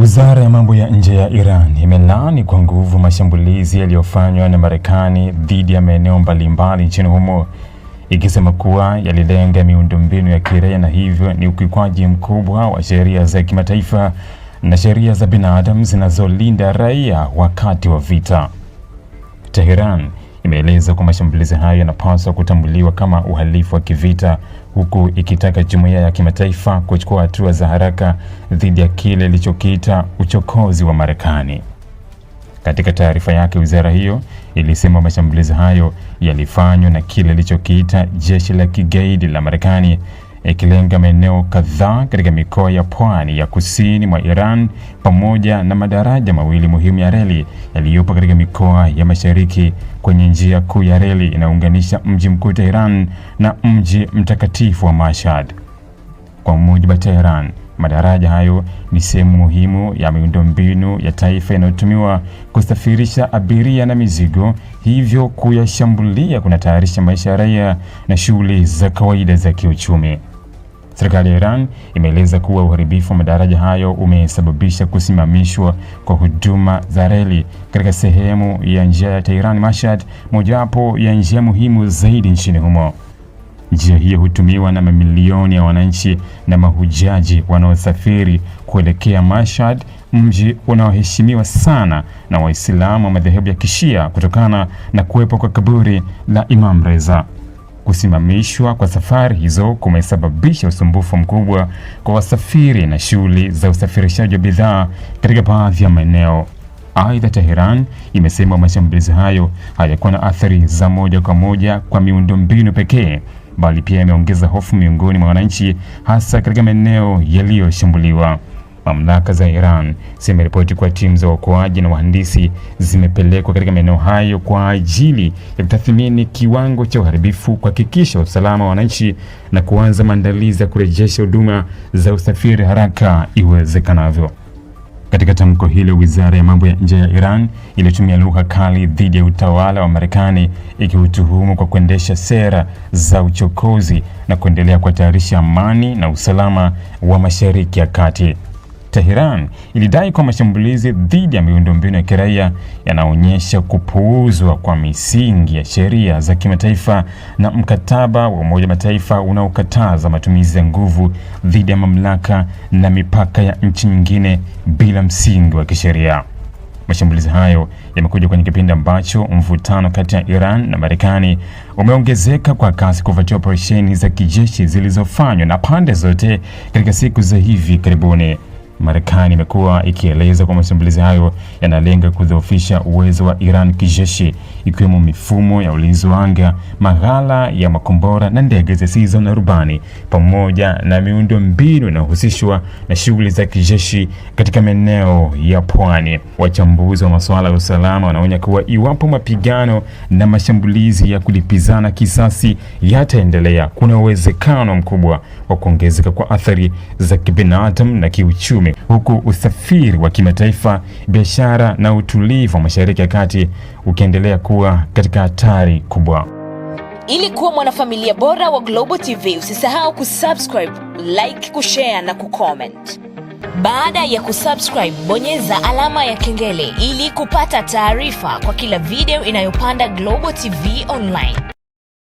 Wizara ya mambo ya nje ya Iran imelaani kwa nguvu mashambulizi yaliyofanywa na Marekani dhidi ya maeneo mbalimbali nchini humo, ikisema kuwa yalilenga miundombinu ya kiraia na hivyo ni ukiukwaji mkubwa wa sheria za kimataifa na sheria za binadamu zinazolinda raia wakati wa vita. Tehran imeeleza kwa mashambulizi hayo yanapaswa kutambuliwa kama uhalifu wa kivita, huku ikitaka jumuiya ya kimataifa kuchukua hatua za haraka dhidi ya kile ilichokiita uchokozi wa Marekani. Katika taarifa yake, wizara hiyo ilisema mashambulizi hayo yalifanywa na kile ilichokiita jeshi la kigaidi la Marekani, ikilenga maeneo kadhaa katika mikoa ya pwani ya kusini mwa Iran pamoja na madaraja mawili muhimu ya reli yaliyopo katika mikoa ya mashariki kwenye njia kuu ya reli inaunganisha mji mkuu Tehran na mji mtakatifu wa Mashhad. Kwa mujibu wa Tehran, madaraja hayo ni sehemu muhimu ya miundombinu ya taifa inayotumiwa kusafirisha abiria na mizigo, hivyo kuyashambulia kunatayarisha maisha ya raia na shughuli za kawaida za kiuchumi. Serikali ya Iran imeeleza kuwa uharibifu wa madaraja hayo umesababisha kusimamishwa kwa huduma za reli katika sehemu ya njia ya Tehran-Mashhad, mojawapo ya njia muhimu zaidi nchini humo. Njia hiyo hutumiwa na mamilioni ya wananchi na mahujaji wanaosafiri kuelekea Mashhad, mji unaoheshimiwa sana na Waislamu wa madhehebu ya Kishia kutokana na kuwepo kwa kaburi la Imam Reza. Kusimamishwa kwa safari hizo kumesababisha usumbufu mkubwa kwa wasafiri na shughuli za usafirishaji wa bidhaa katika baadhi ya maeneo. Aidha, Tehran imesema mashambulizi hayo hayakuwa na athari za moja kwa moja kwa miundombinu pekee, bali pia yameongeza hofu miongoni mwa wananchi, hasa katika maeneo yaliyoshambuliwa. Mamlaka za Iran zimeripoti kuwa timu za uokoaji na wahandisi zimepelekwa katika maeneo hayo kwa ajili ya kutathmini kiwango cha uharibifu, kuhakikisha usalama wa wananchi na kuanza maandalizi ya kurejesha huduma za usafiri haraka iwezekanavyo. Katika tamko hilo, wizara ya mambo ya nje ya Iran ilitumia lugha kali dhidi ya utawala wa Marekani, ikiutuhumu kwa kuendesha sera za uchokozi na kuendelea kuhatarisha amani na usalama wa Mashariki ya Kati. Tehran ilidai kwa mashambulizi dhidi ya miundombinu ya kiraia yanaonyesha kupuuzwa kwa misingi ya sheria za kimataifa na mkataba wa Umoja wa Mataifa unaokataza matumizi ya nguvu dhidi ya mamlaka na mipaka ya nchi nyingine bila msingi wa kisheria. Mashambulizi hayo yamekuja kwenye kipindi ambacho mvutano kati ya Iran na Marekani umeongezeka kwa kasi kufuatia operesheni za kijeshi zilizofanywa na pande zote katika siku za hivi karibuni. Marekani imekuwa ikieleza kwa mashambulizi hayo yanalenga kudhoofisha uwezo wa Iran kijeshi, ikiwemo mifumo ya ulinzi wa anga, maghala ya makombora na ndege zisizo na rubani, pamoja na miundombinu inayohusishwa na shughuli za kijeshi katika maeneo ya pwani. Wachambuzi wa masuala ya usalama wanaonya kuwa iwapo mapigano na mashambulizi ya kulipizana kisasi yataendelea, kuna uwezekano mkubwa wa kuongezeka kwa athari za kibinadamu na kiuchumi, huku usafiri wa kimataifa, biashara na utulivu wa Mashariki ya Kati ukiendelea kuwa katika hatari kubwa. Ili kuwa mwanafamilia bora wa Global TV, usisahau kusubscribe, like, kushare na kucomment. Baada ya kusubscribe, bonyeza alama ya kengele ili kupata taarifa kwa kila video inayopanda Global TV Online.